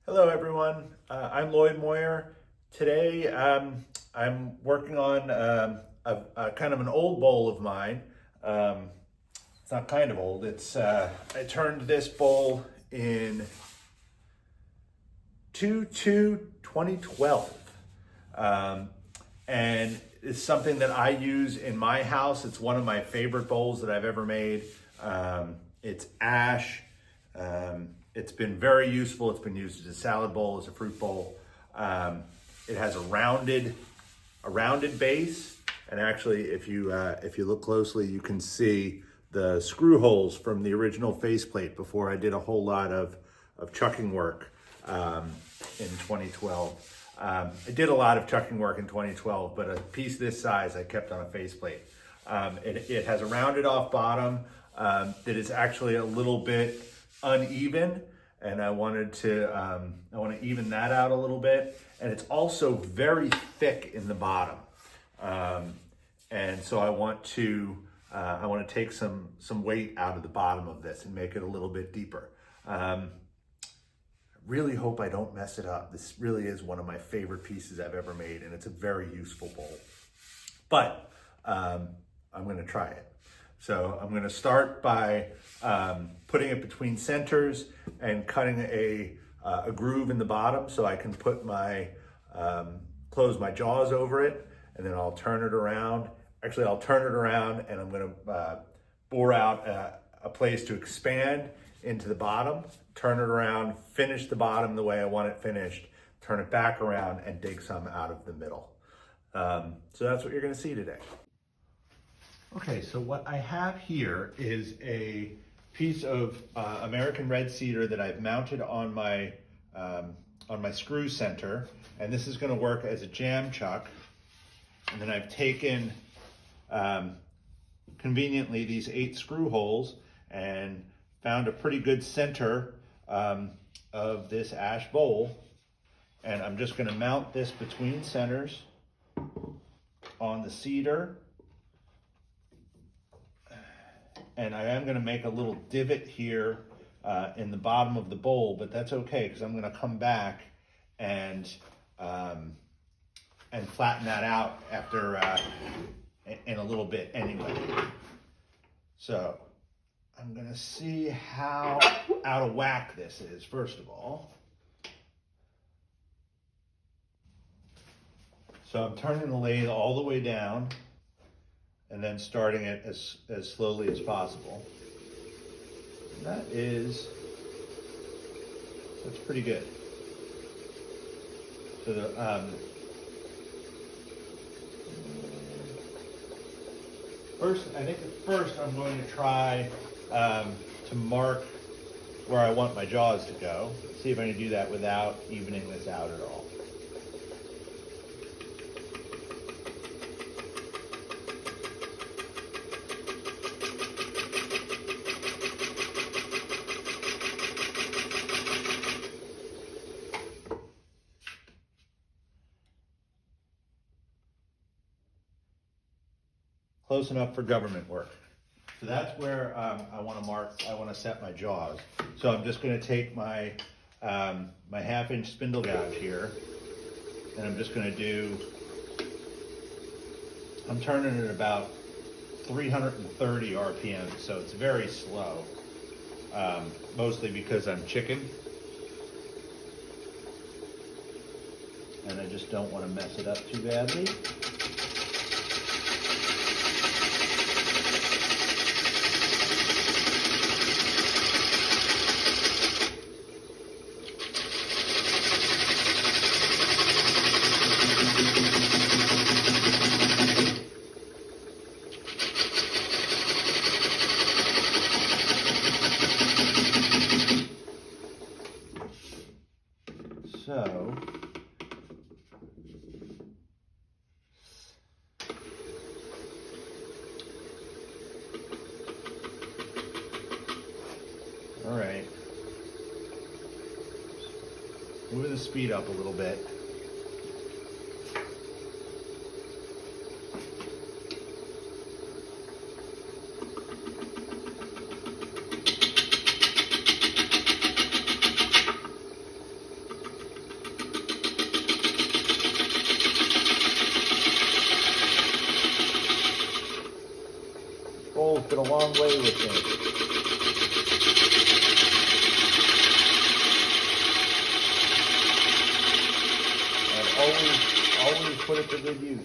Hello everyone, I'm Lloyd Moyer. Today I'm working on a kind of an old bowl of mine. It's not kind of old, I turned this bowl in 2012. And it's something that I use in my house. It's one of my favorite bowls that I've ever made. It's ash. It's been very useful. It's been used as a salad bowl, as a fruit bowl. It has a rounded base, and actually, if you look closely, you can see the screw holes from the original faceplate before I did a whole lot of chucking work in 2012. I did a lot of chucking work in 2012, but a piece this size I kept on a faceplate. It has a rounded off bottom that is actually a little bit uneven, and I want to even that out a little bit. And it's also very thick in the bottom, and so I want to take some weight out of the bottom of this and make it a little bit deeper. Really hope I don't mess it up. This really is one of my favorite pieces I've ever made, and it's a very useful bowl. But I'm going to try it. So I'm going to start by putting it between centers and cutting a groove in the bottom so I can put my close my jaws over it, and then I'll turn it around. Actually, I'll turn it around, and I'm going to bore out a place to expand into the bottom, turn it around, finish the bottom the way I want it finished, turn it back around, and dig some out of the middle. So that's what you're going to see today. Okay, so what I have here is a piece of American red cedar that I've mounted on my screw center, and this is going to work as a jam chuck. And then I've taken conveniently these 8 screw holes and found a pretty good center of this ash bowl, and I'm just going to mount this between centers on the cedar. And I am going to make a little divot here in the bottom of the bowl, but that's okay because I'm going to come back and flatten that out after in a little bit anyway. So I'm going to see how out of whack this is first of all. So I'm turning the lathe all the way down and then starting it as slowly as possible. And that's pretty good. So I think first I'm going to try to mark where I want my jaws to go. See if I can do that without evening this out at all. Close enough for government work. So that's where I want to mark, I want to set my jaws. So I'm just going to take my my 1/2-inch spindle gouge here, and I'm just going to do, I'm turning it about 330 RPM, so it's very slow, mostly because I'm chicken, and I just don't want to mess it up too badly. So all right, moving the speed up a little bit. long way with me. Always put it to good use.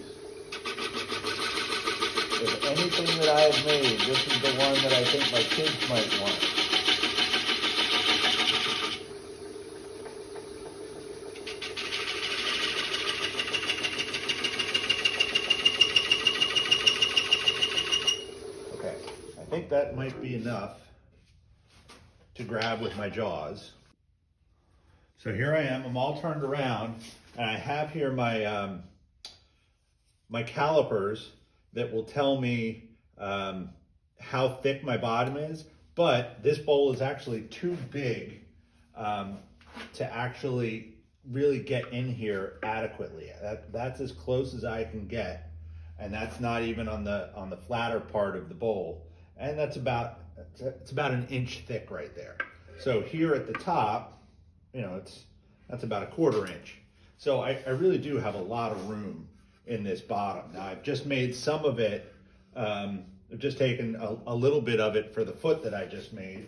If anything that I have made, this is the one that I think my kids might want. Okay, I think that might be enough to grab with my jaws. So here I am, I'm all turned around, and I have here my my calipers that will tell me how thick my bottom is, but this bowl is actually too big to actually really get in here adequately. That's as close as I can get, and that's not even on the flatter part of the bowl, and it's about an inch thick right there. So here at the top, you know, that's about a 1/4 inch. So I really do have a lot of room in this bottom. Now I've just made some of it, I've just taken a little bit of it for the foot that I just made.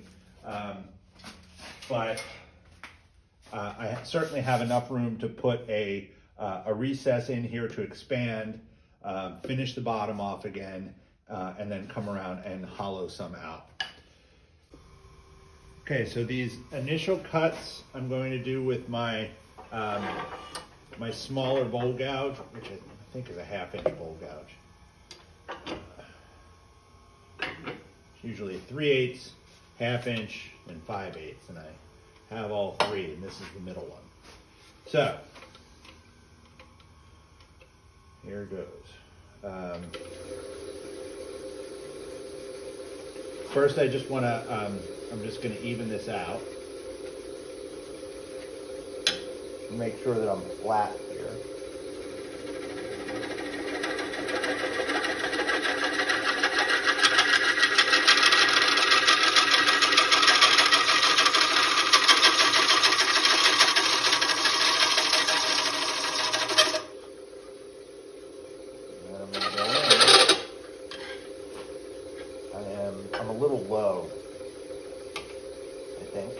But I certainly have enough room to put a recess in here to expand, finish the bottom off again, and then come around and hollow some out. Okay, so these initial cuts I'm going to do with my my smaller bowl gouge, which I think is a 1/2 inch bowl gouge. It's usually 3/8, 1/2 inch, and 5/8, and I have all three, and this is the middle one. So here goes. First, I just want to, I'm just going to even this out. Make sure that I'm flat here. And then I'm going to go in. I'm a little low, I think.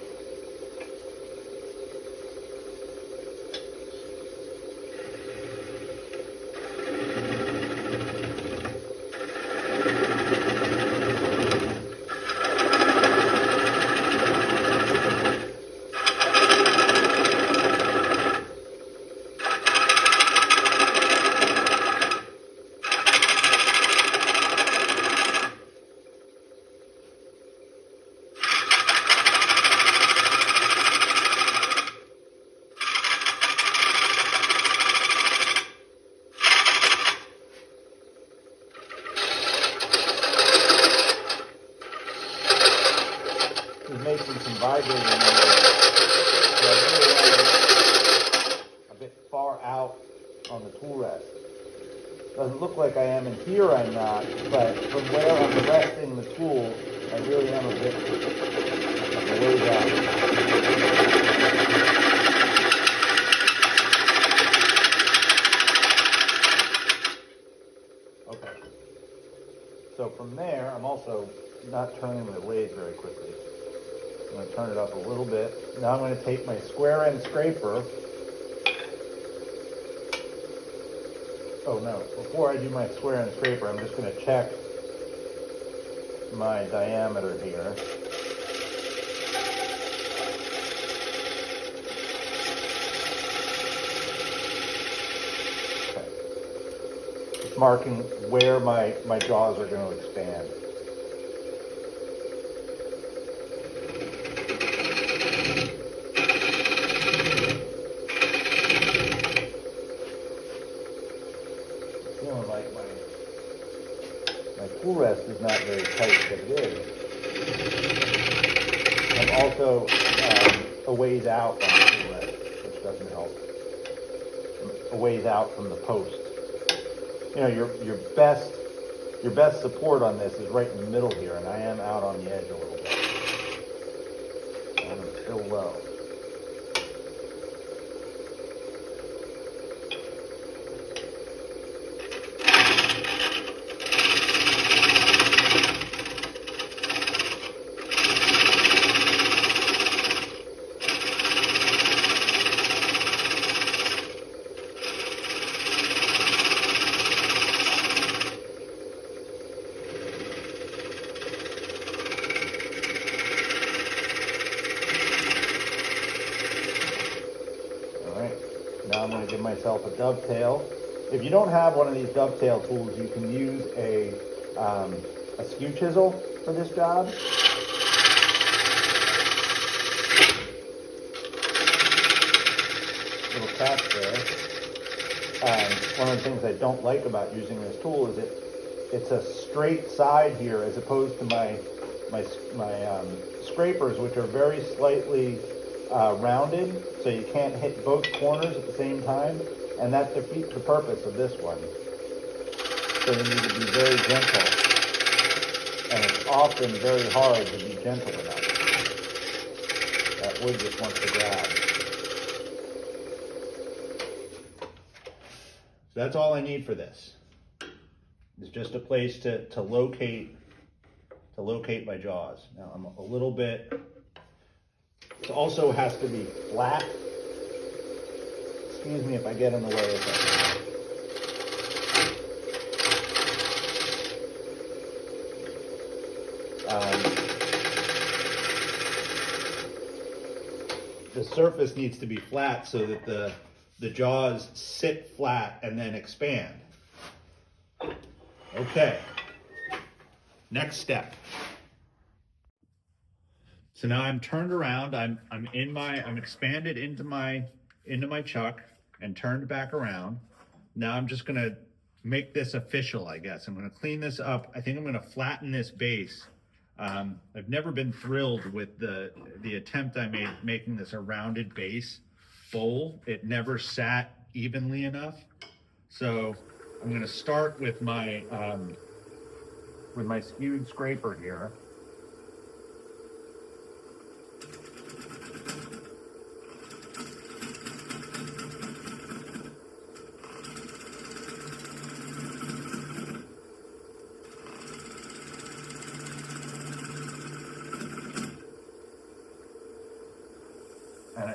Making some vibrating noise. So I really am a bit far out on the tool rest. Doesn't look like I am, and here I'm not, but from where I'm resting the tool, I really am a bit ways out. Okay. So from there, I'm also not turning the lathe very quickly. I'm going to turn it up a little bit. Now I'm going to take my square end scraper. Oh no, before I do my square end scraper, I'm just going to check my diameter here. Okay. Just marking where my jaws are going to expand. My tool rest is not very tight, but it is. I'm also a ways out on the tool rest, which doesn't help. A ways out from the post. You know, your best support on this is right in the middle here, and I am out on the edge a little bit. And I'm still low. now I'm going to give myself a dovetail. If you don't have one of these dovetail tools, you can use a skew chisel for this job. Little catch there. One of the things I don't like about using this tool is it's a straight side here as opposed to my scrapers, which are very slightly rounded, so you can't hit both corners at the same time, and that defeats the purpose of this one. So you need to be very gentle, and it's often very hard to be gentle enough. That wood just wants to grab. So that's all I need for this. It's just a place to locate my jaws. Now I'm a little bit, it also has to be flat. Excuse me if I get in the way of something. The surface needs to be flat so that the jaws sit flat and then expand. Okay, next step. So now I'm turned around, I'm expanded into my chuck and turned back around. Now I'm just gonna make this official, I guess. I'm gonna clean this up. I think I'm gonna flatten this base. I've never been thrilled with the attempt I made making this a rounded base bowl. It never sat evenly enough. So I'm gonna start with my skewed scraper here.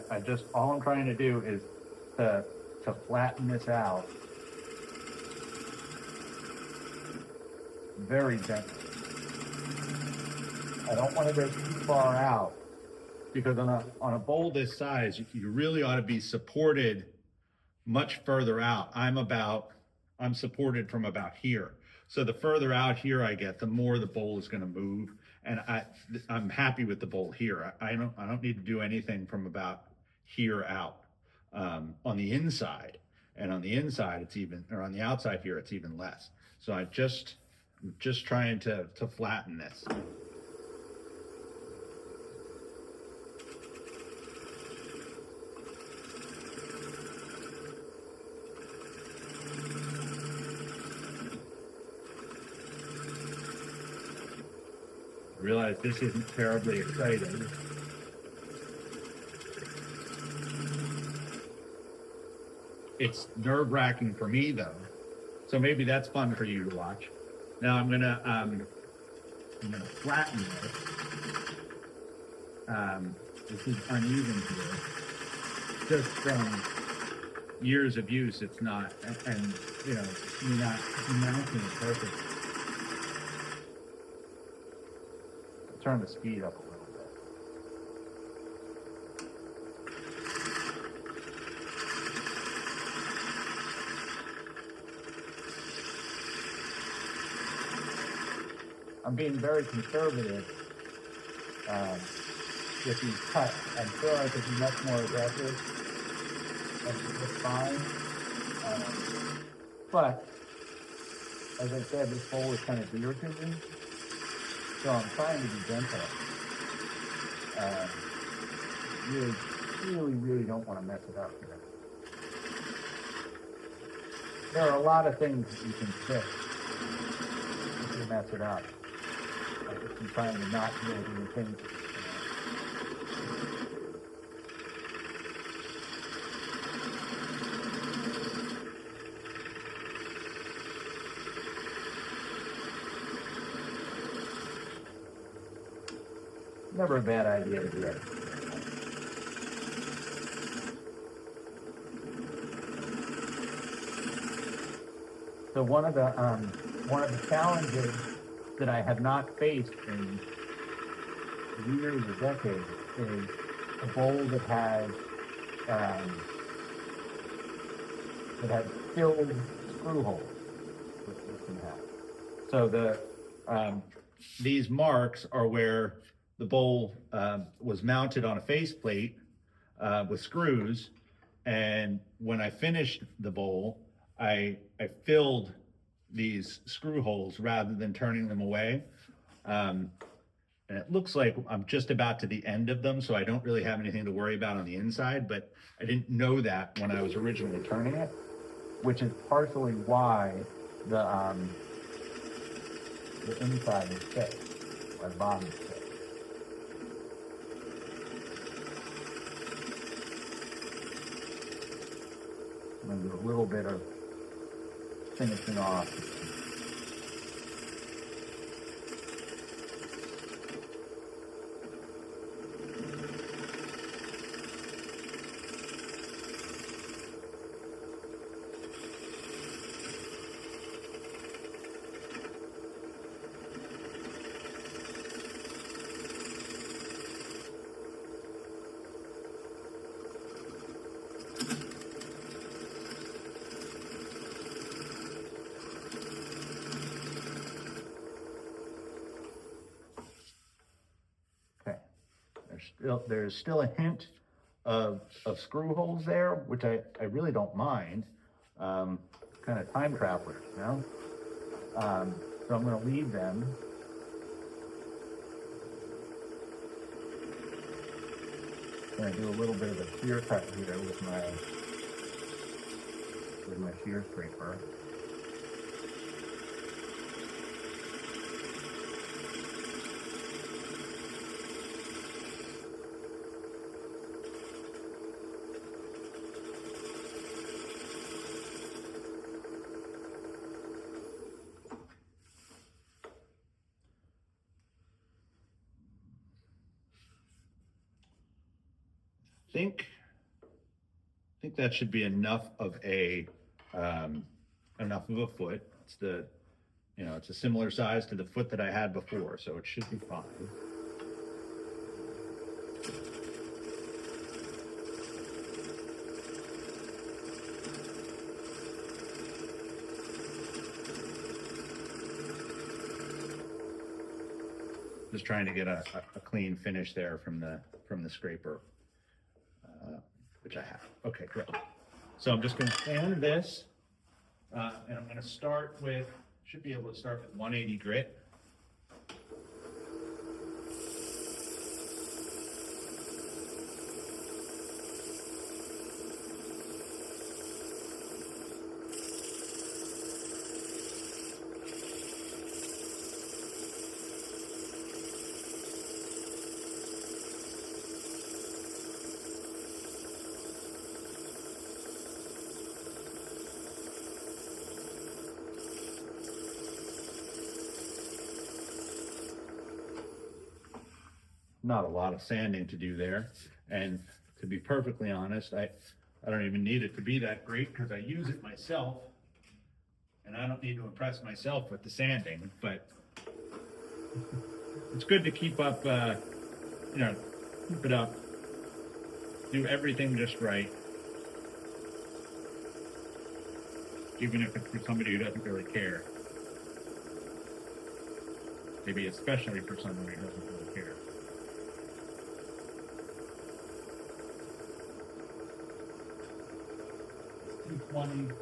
And all I'm trying to do is to flatten this out very gently. I don't want to go too far out because on a bowl this size, you really ought to be supported much further out. I'm supported from about here. So the further out here I get, the more the bowl is going to move. And I'm happy with the bowl here. I don't need to do anything from about here out on the inside. And on the inside, it's even, or on the outside here, it's even less. So I'm just trying to flatten this. I realize this isn't terribly exciting. It's nerve-wracking for me though, so maybe that's fun for you to watch. Now I'm gonna flatten this. This is uneven here. Just from years of use, it's not, and you know, you're not mounting it perfectly. Turn the speed up a little bit. I'm being very conservative with these cuts. I'm sure I could be much more aggressive. That's fine. But, as I said, this bowl is kind of dear to me. So I'm trying to be gentle. Really don't want to mess it up here. There are a lot of things that you can fix if you mess it up. I'm trying to not do any things. Never a bad idea to do it. So one of the challenges that I have not faced in years or decades is a bowl that has that had filled screw holes. So these marks are where the bowl was mounted on a faceplate with screws, and when I finished the bowl, I filled these screw holes rather than turning them away. And it looks like I'm just about to the end of them, so I don't really have anything to worry about on the inside, but I didn't know that when I was originally turning it, which is partially why the inside is thick, or the bottom is thick. I'm going to do a little bit of finishing off. There's still a hint of screw holes there, which I really don't mind. Kind of time travelers, you know? So I'm going to leave them. I'm going to do a little bit of a shear cut here with my shear scraper. I think that should be enough of a foot. It's it's a similar size to the foot that I had before, so it should be fine. Just trying to get a clean finish there from the scraper. Which I have. Okay, great. So I'm just going to sand this, and I'm going to start with, should be able to start with 180 grit. Not a lot of sanding to do there, and to be perfectly honest, I don't even need it to be that great because I use it myself, and I don't need to impress myself with the sanding, but it's good to keep up, keep it up, do everything just right, even if it's for somebody who doesn't really care. Maybe especially for somebody who doesn't really care. $220. Now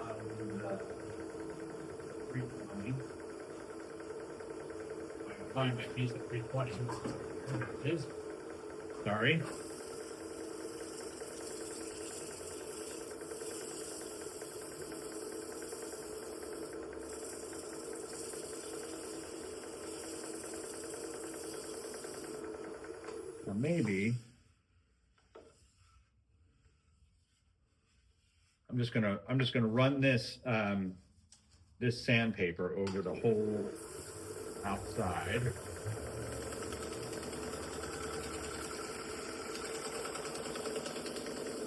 I'll do the $320. I can find my piece at $320. There it is. Sorry. Now maybe I'm just gonna run this this sandpaper over the whole outside.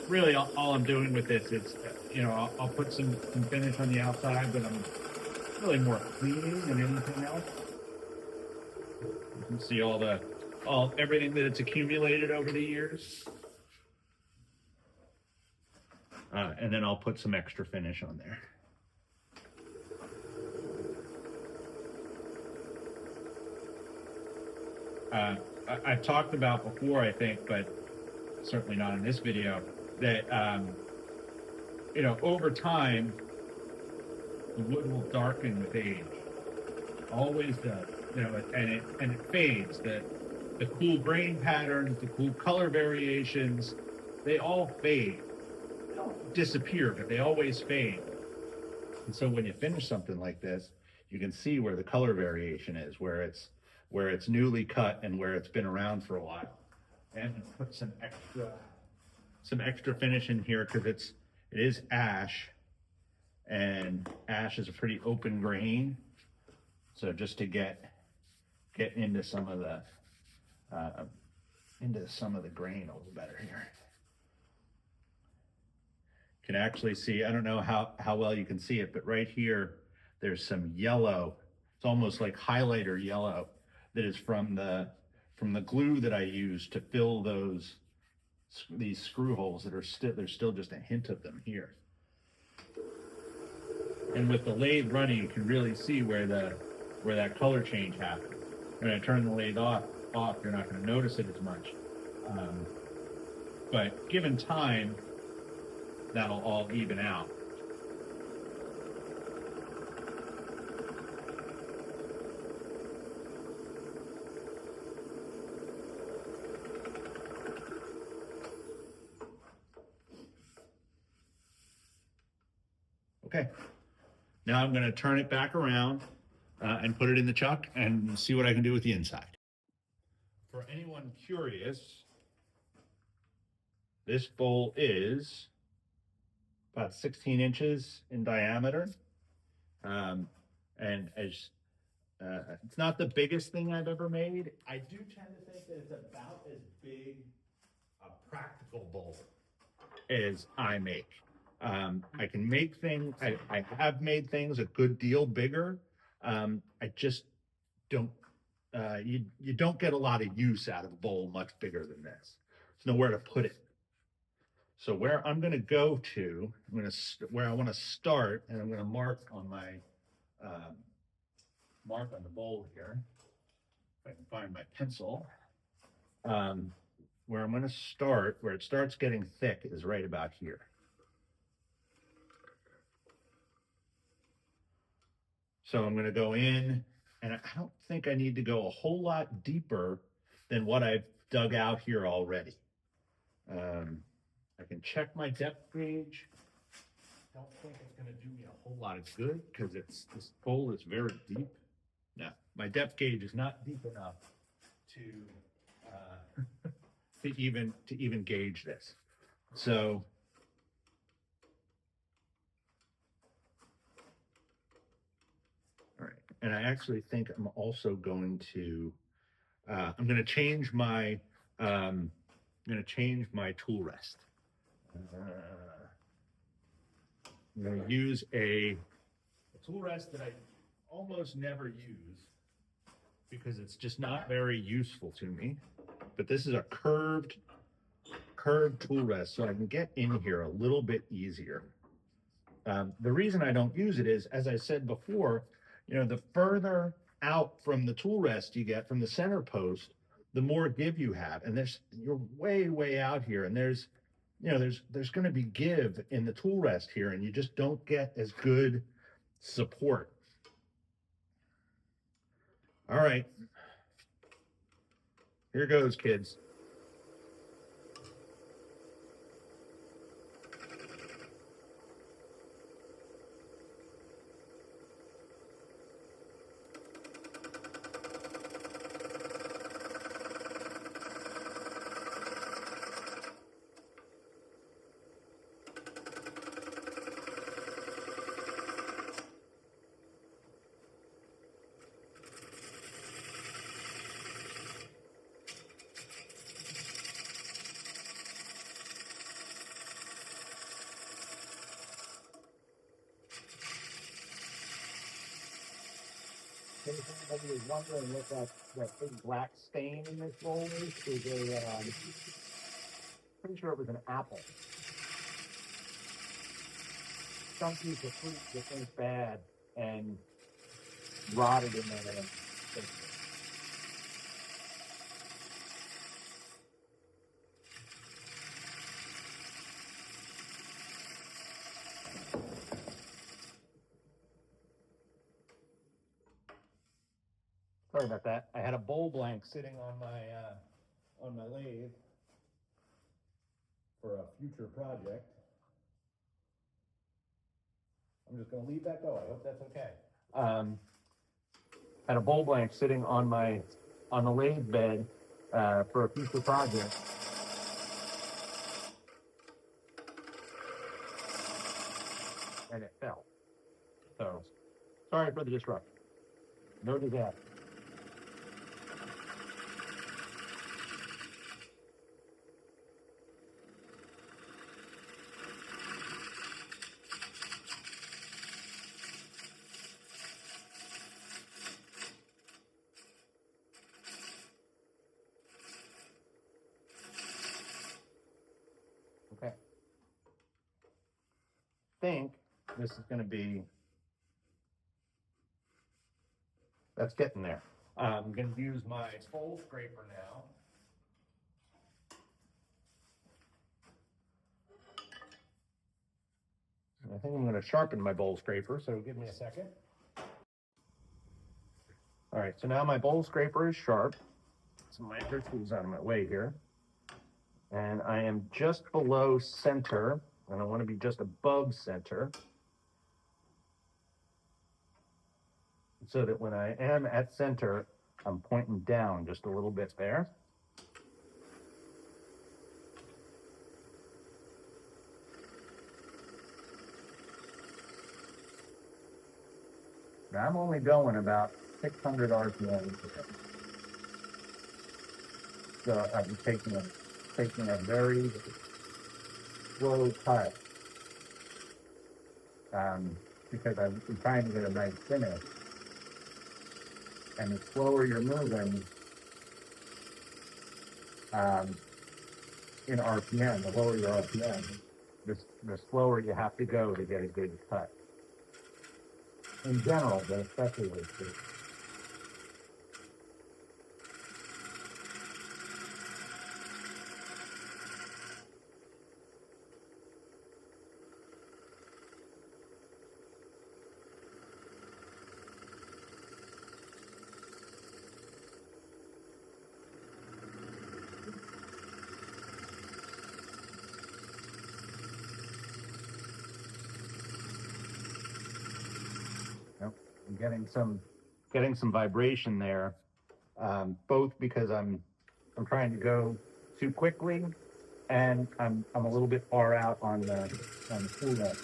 Really, all I'm doing with this is, I'll put some finish on the outside, but I'm really more cleaning than anything else. You can see everything that it's accumulated over the years. And then I'll put some extra finish on there. I've talked about before, I think, but certainly not in this video, that you know, over time the wood will darken with age. Always does. You know, and it fades. The cool grain patterns, the cool color variations, they all fade. They don't disappear, but they always fade. And so when you finish something like this, you can see where the color variation is, where it's newly cut and where it's been around for a while. And put some extra finish in here because it is ash, and ash is a pretty open grain. So just to get into some of the grain a little better here. Can actually see, I don't know how well you can see it, but right here there's some yellow. It's almost like highlighter yellow that is from the glue that I use to fill these screw holes that are there's still just a hint of them here. And with the lathe running, you can really see where that color change happens. When I turn the lathe off, you're not going to notice it as much. But given time, that'll all even out. Okay, now I'm going to turn it back around and put it in the chuck and see what I can do with the inside. For anyone curious, this bowl is about 16 inches in diameter. And as it's not the biggest thing I've ever made. I do tend to think that it's about as big a practical bowl as I make. I can make things, I have made things a good deal bigger. I just don't, you don't get a lot of use out of a bowl much bigger than this. There's nowhere to put it. So where I'm going to go to, where I want to start, and I'm going to mark on my, mark on the bowl here, if I can find my pencil. Where I'm going to start, where it starts getting thick, is right about here. So I'm going to go in, and I don't think I need to go a whole lot deeper than what I've dug out here already. I can check my depth gauge. Don't think it's going to do me a whole lot of good because this bowl is very deep. Now, my depth gauge is not deep enough to even gauge this. So all right, and I actually think I'm also going to I'm going to change my tool rest. I'm going to use a tool rest that I almost never use because it's just not very useful to me. But this is a curved tool rest, so I can get in here a little bit easier. The reason I don't use it is, as I said before, you know, the further out from the tool rest you get from the center post, the more give you have. And you're way out here, and there's going to be give in the tool rest here, and you just don't get as good support. All right, here goes, kids. Maybe you're wondering what that big black stain in this bowl is pretty sure it was an apple. some piece of fruit that thing's bad and rotted in there. Sorry about that. I had a bowl blank sitting on my lathe for a future project. I'm just going to leave that go. I hope that's okay. Had a bowl blank sitting on the lathe bed for a future project. And it fell. So sorry for the disruption. Noted that. Okay. I think this is going to be, that's getting there. I'm going to use my bowl scraper now. I think I'm going to sharpen my bowl scraper, so give me a second. All right, so now my bowl scraper is sharp. So my other tool's out of my way here. And I am just below center, and I want to be just above center, so that when I am at center, I'm pointing down just a little bit there. Now I'm only going about 600 RPM. So I'm taking a very slow cut because I'm trying to get a nice finish. And the slower you're moving in RPM, the lower your RPM, the slower you have to go to get a good cut. In general, but especially with this. Yep. I'm getting some vibration there, both because I'm trying to go too quickly, and I'm a little bit far out on the tool edge.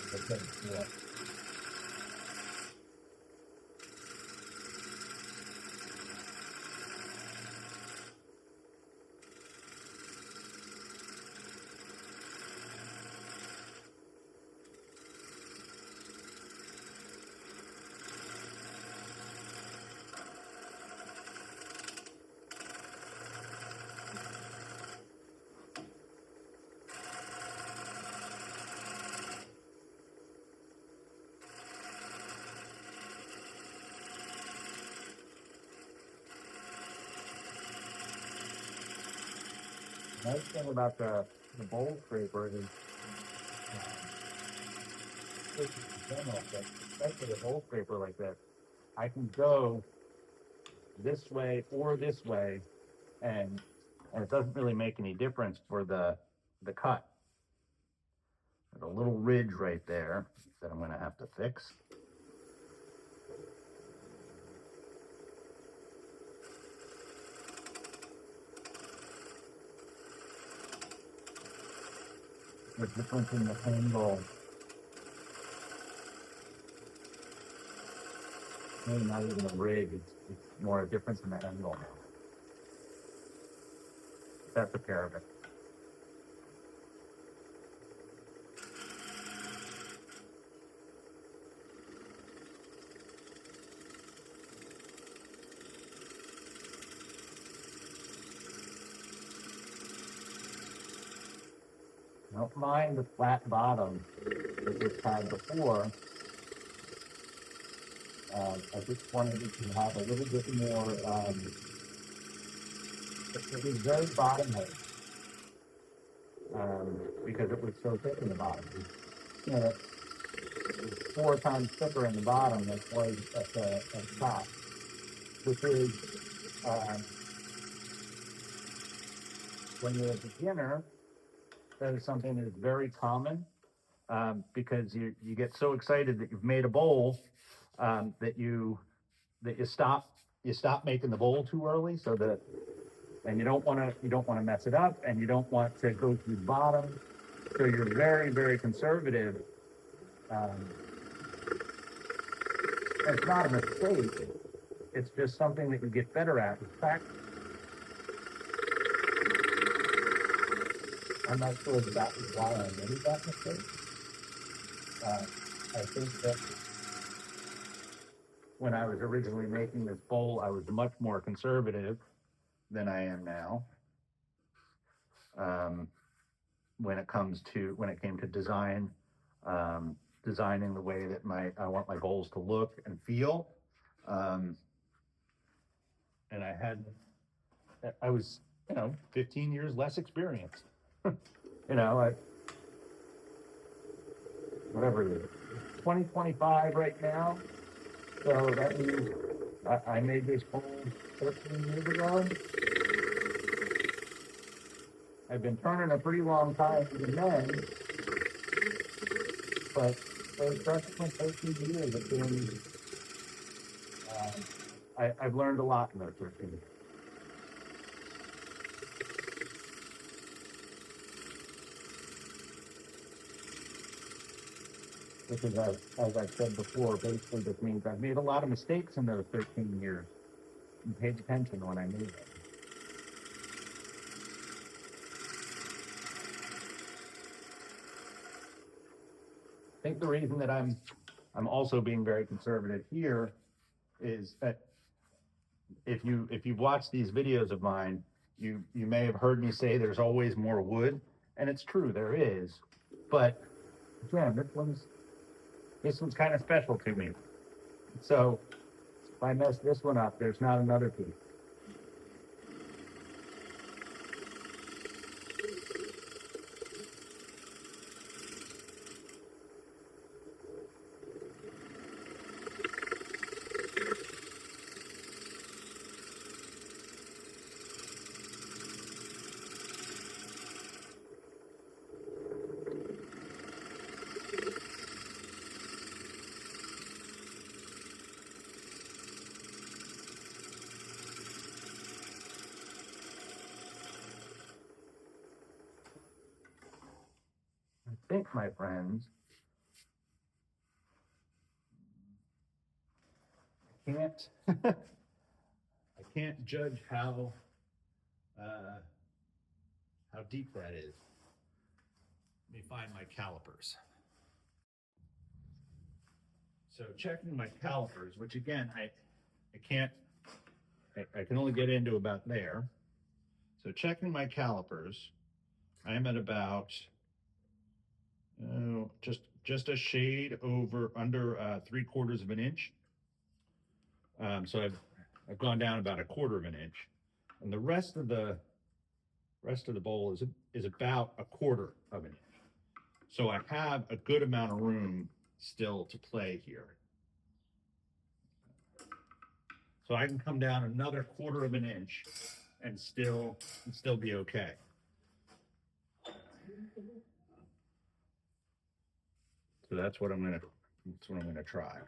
Nice thing about the bowl scraper is, especially the bowl scraper like this, I can go this way or this way, and it doesn't really make any difference for the cut. There's a little ridge right there that I'm going to have to fix. The difference in the handle, maybe not even a rig, it's more a difference in the handle. That's a pair of it. I don't mind the flat bottom that this had before. I just wanted it to have a little bit more, it was very bottom heavy, because it was so thick in the bottom. You know, it was 4 times thicker in the bottom than it was at the top, which is, when you're a beginner, that is something that is very common, because you get so excited that you've made a bowl, that you stop making the bowl too early, so that, and you don't want to mess it up, and you don't want to go through the bottom, so you're very, very conservative. It's not a mistake, it's just something that you get better at with practice. I'm not sure exactly why I made that mistake. I think that when I was originally making this bowl, I was much more conservative than I am now. When it came to designing the way that I want my bowls to look and feel. And I was, 15 years less experienced. Whatever it is, 2025 right now. So that means I made this bowl 13 years ago. I've been turning a pretty long time even then, but those subsequent 13 years have been, I've learned a lot in those 13 years. Which is, as I've said before, basically just means I've made a lot of mistakes in those 13 years and paid attention when I made them. I think the reason that I'm also being very conservative here is that if you've watched these videos of mine, you may have heard me say there's always more wood, and it's true, there is. But again, this one's kind of special to me. So if I mess this one up, there's not another piece. I think, my friends, I can't judge how deep that is. Let me find my calipers. So checking my calipers, which again, I can only get into about there. So checking my calipers, I'm at about just a shade under 3/4 of an inch. So I've gone down about 1/4 of an inch, and the rest of the bowl is about 1/4 of an inch. So I have a good amount of room still to play here. So I can come down another 1/4 of an inch and still be okay. So that's what I'm gonna try.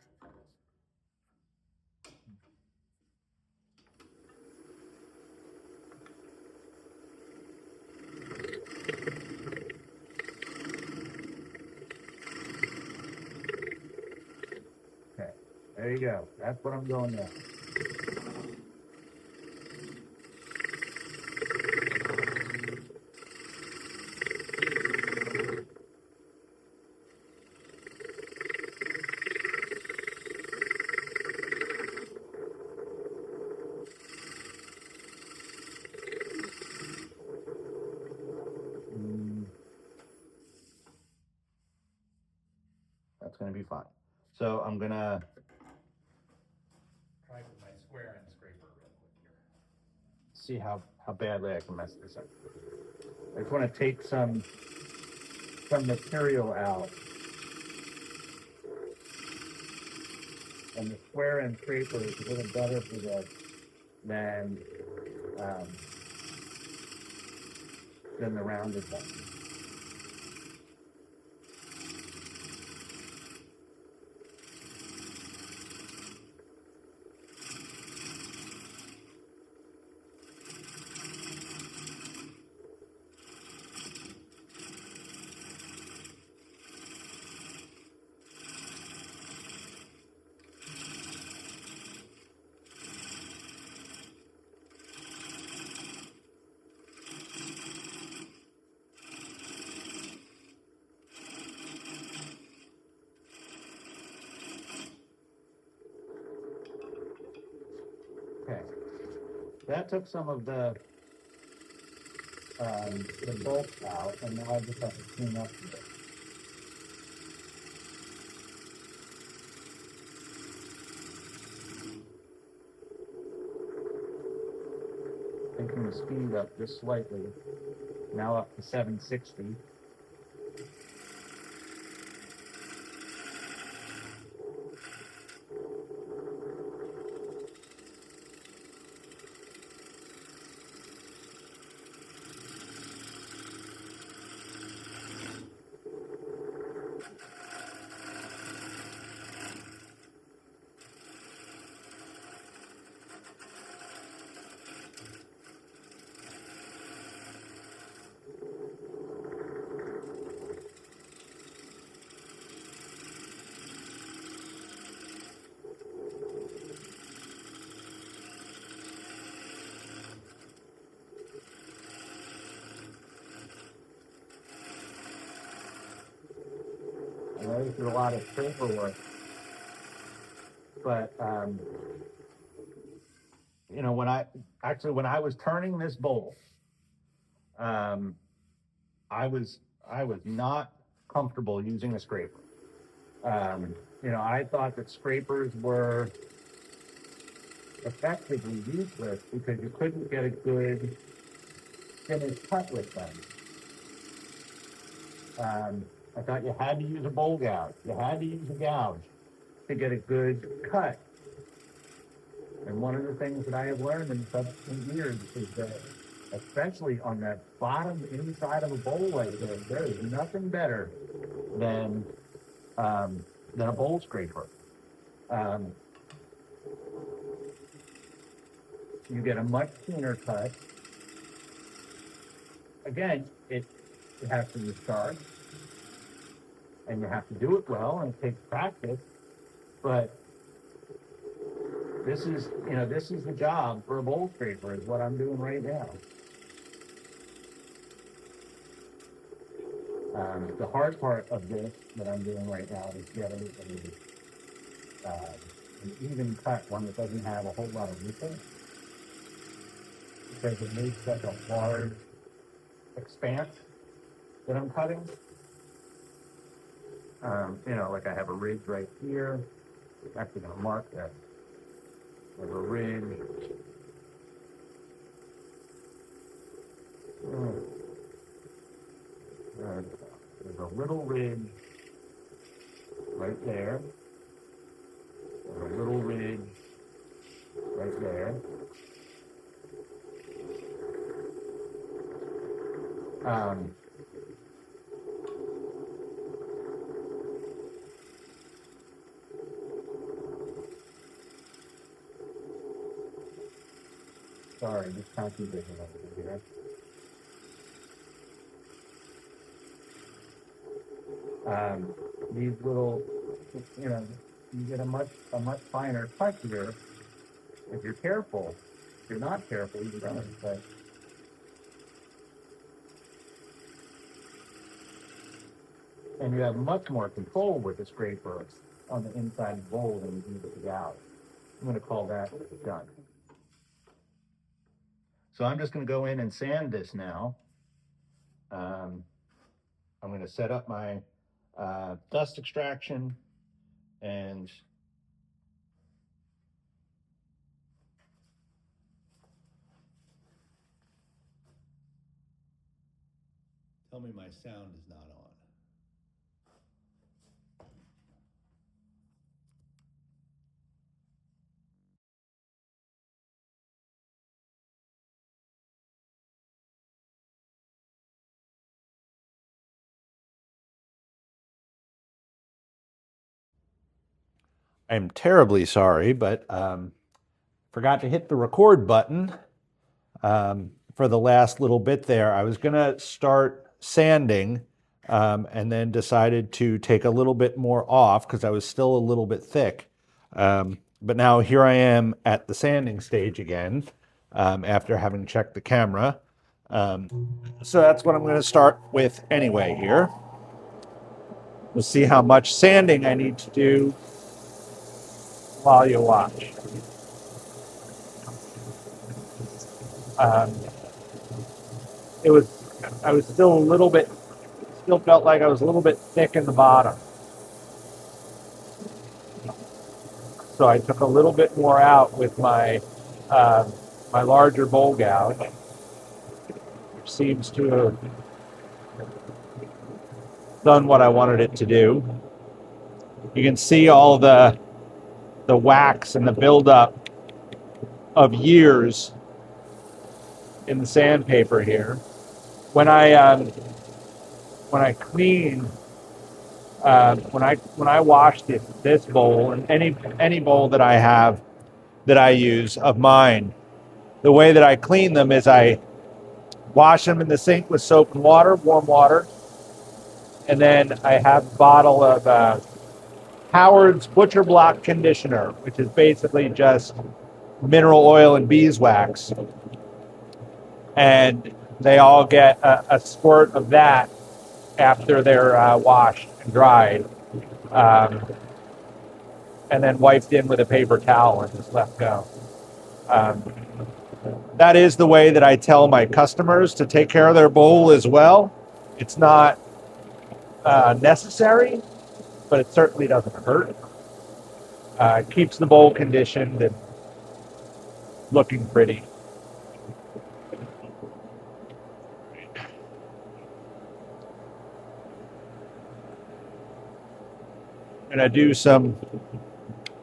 Okay, there you go. That's what I'm going now. it's gonna be fine. So I'm gonna try with my square end scraper real quick here. See how badly I can mess this up. I just wanna take some material out. And the square end scraper is a little better for this than the rounded one. Okay, that took some of the bolts out, and now I just have to clean up a bit. Taking the speed up just slightly, now up to 760. I know this is a lot of paperwork, but you know, when I was turning this bowl, I was not comfortable using a scraper. You know, I thought that scrapers were effectively useless because you couldn't get a good finished cut with them. I thought you had to use a bowl gouge. You had to use a gouge to get a good cut. And one of the things that I have learned in subsequent years is that, especially on that bottom inside of a bowl like this, there is nothing better than a bowl scraper. You get a much cleaner cut. Again, it has to recharge, and you have to do it well, and it takes practice. But this is the job for a bowl scraper, is what I'm doing right now. The hard part of this that I'm doing right now is getting an even cut, one that doesn't have a whole lot of ripple, because it makes such a large expanse that I'm cutting. You know, like I have a ridge right here. I'm actually going to mark that. There's a ridge. There's a little ridge right there. There's a little ridge right there. Sorry, just concentrating over here. These little, you know, you get a much finer cut here if you're careful. If you're not careful, you don't. But and you have much more control with the scraper on the inside of the bowl than you do with the gouge. I'm going to call that done. So I'm just going to go in and sand this now. I'm going to set up my dust extraction And tell me my sound is not on. I'm terribly sorry, but forgot to hit the record button for the last little bit there. I was going to start sanding and then decided to take a little bit more off because I was still a little bit thick. But now here I am at the sanding stage again after having checked the camera. So that's what I'm going to start with anyway here. We'll see how much sanding I need to do while you watch. I was still felt like I was a little bit thick in the bottom. So I took a little bit more out with my my larger bowl gouge, which seems to have done what I wanted it to do. You can see all the wax and the buildup of years in the sandpaper here. When I clean, when I wash this bowl and any bowl that I use of mine, the way that I clean them is I wash them in the sink with soap and water, warm water, and then I have a bottle of Howard's Butcher Block conditioner, which is basically just mineral oil and beeswax, and they all get a squirt of that after they're washed and dried, and then wiped in with a paper towel and just let go. That is the way that I tell my customers to take care of their bowl as well. It's not necessary, but it certainly doesn't hurt. It keeps the bowl conditioned and looking pretty. I'm going to do some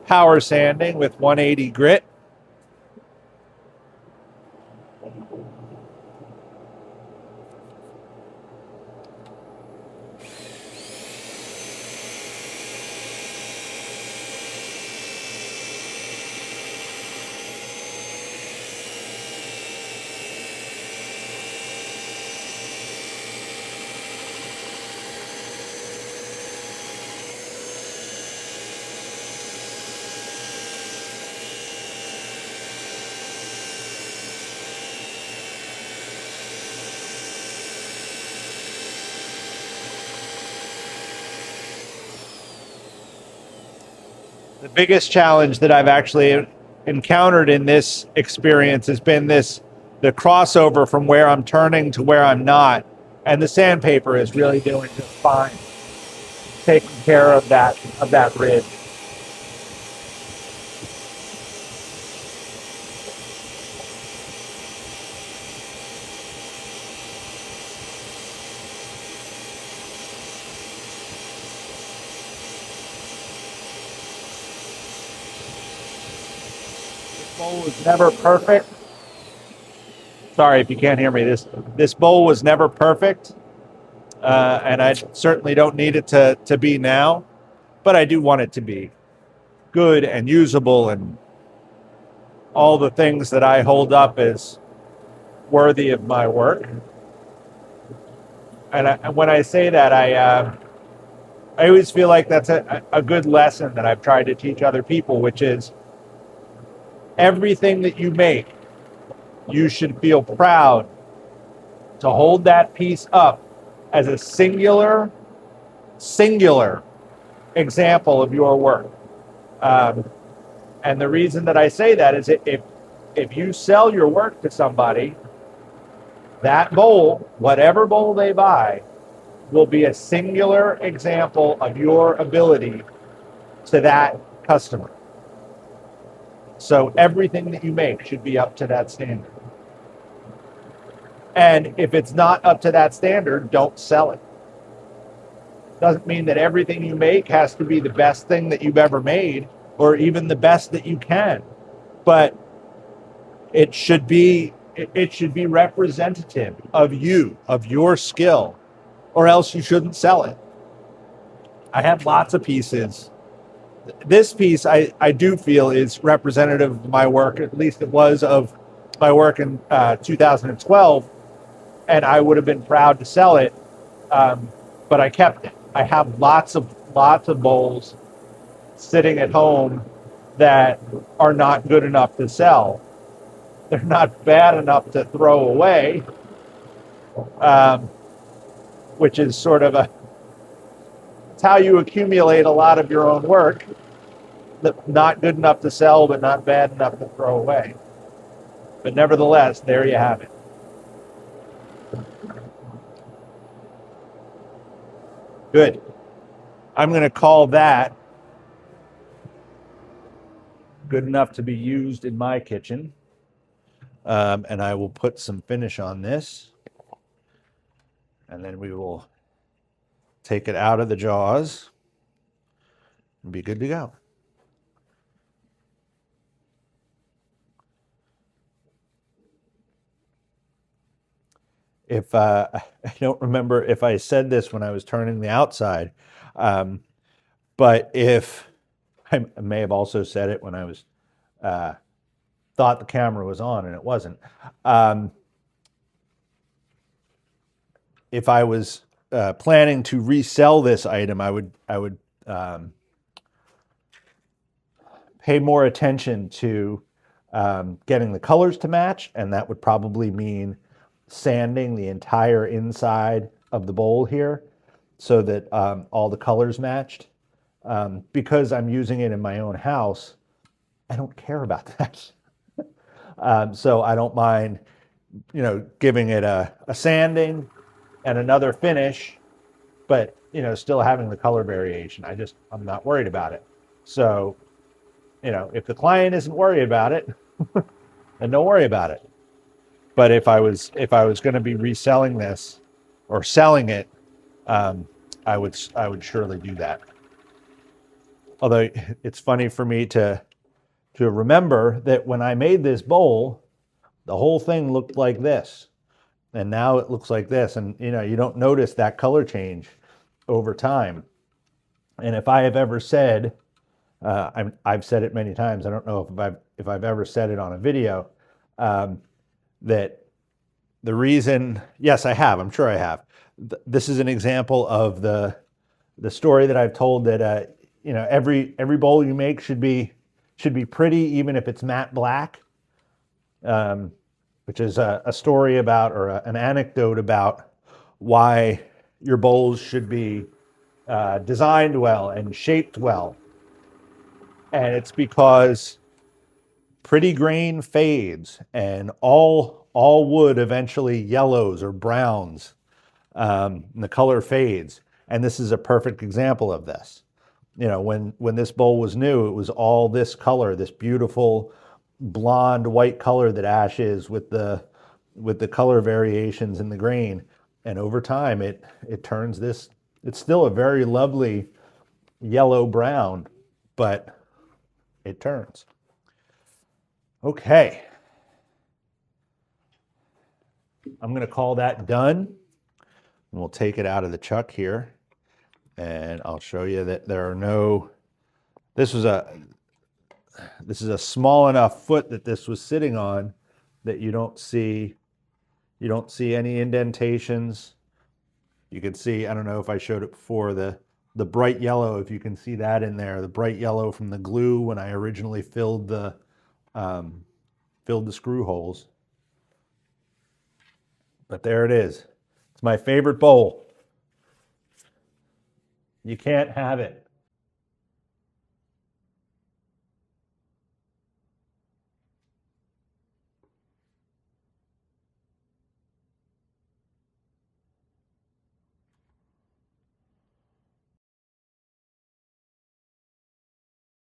power sanding with 180 grit. The biggest challenge that I've actually encountered in this experience has been the crossover from where I'm turning to where I'm not. And the sandpaper is really doing just fine, taking care of that ridge. This bowl was never perfect. Sorry if you can't hear me. This bowl was never perfect, and I certainly don't need it to be now, but I do want it to be good and usable and all the things that I hold up as worthy of my work. And when I say that, I always feel like that's a good lesson that I've tried to teach other people, which is everything that you make, you should feel proud to hold that piece up as a singular example of your work. And the reason that I say that is if you sell your work to somebody, that bowl, whatever bowl they buy, will be a singular example of your ability to that customer. So everything that you make should be up to that standard. And if it's not up to that standard, don't sell it. Doesn't mean that everything you make has to be the best thing that you've ever made or even the best that you can. But it should be representative of you, of your skill, or else you shouldn't sell it. I have lots of pieces. This piece I do feel is representative of my work, at least it was of my work in 2012, and I would have been proud to sell it, but I kept it. I have lots of bowls sitting at home that are not good enough to sell. They're not bad enough to throw away, which is sort of it's how you accumulate a lot of your own work. Not good enough to sell, but not bad enough to throw away. But nevertheless, there you have it. Good. I'm going to call that good enough to be used in my kitchen. And I will put some finish on this. And then we will take it out of the jaws and be good to go. If I don't remember if I said this when I was turning the outside, but if I may have also said it when I was thought the camera was on and it wasn't. If I was planning to resell this item, I would pay more attention to getting the colors to match, and that would probably mean sanding the entire inside of the bowl here so that all the colors matched. Because I'm using it in my own house, I don't care about that. So I don't mind, giving it a sanding and another finish, but still having the color variation. I'm not worried about it. So, if the client isn't worried about it, then don't worry about it. But if I was going to be reselling this or selling it, I would surely do that. Although it's funny for me to remember that when I made this bowl, the whole thing looked like this, and now it looks like this, and you don't notice that color change over time. And if I have ever said, I've said it many times, I don't know if I've ever said it on a video, that the reason, yes, I have, I'm sure I have. This is an example of the story that I've told that every bowl you make should be pretty, even if it's matte black, which is a story about, or an anecdote about, why your bowls should be designed well and shaped well. And it's because pretty grain fades, and all wood eventually yellows or browns, and the color fades. And this is a perfect example of this. When this bowl was new, it was all this color, this beautiful blonde white color that ash is, with the color variations in the grain. And over time it turns this, it's still a very lovely yellow brown, but it turns. Okay. I'm going to call that done, and we'll take it out of the chuck here. And I'll show you that there are no, this is a small enough foot that this was sitting on that you don't see any indentations. You can see, I don't know if I showed it before, the bright yellow, if you can see that in there, the bright yellow from the glue when I originally filled the screw holes. But there it is. It's my favorite bowl. You can't have it.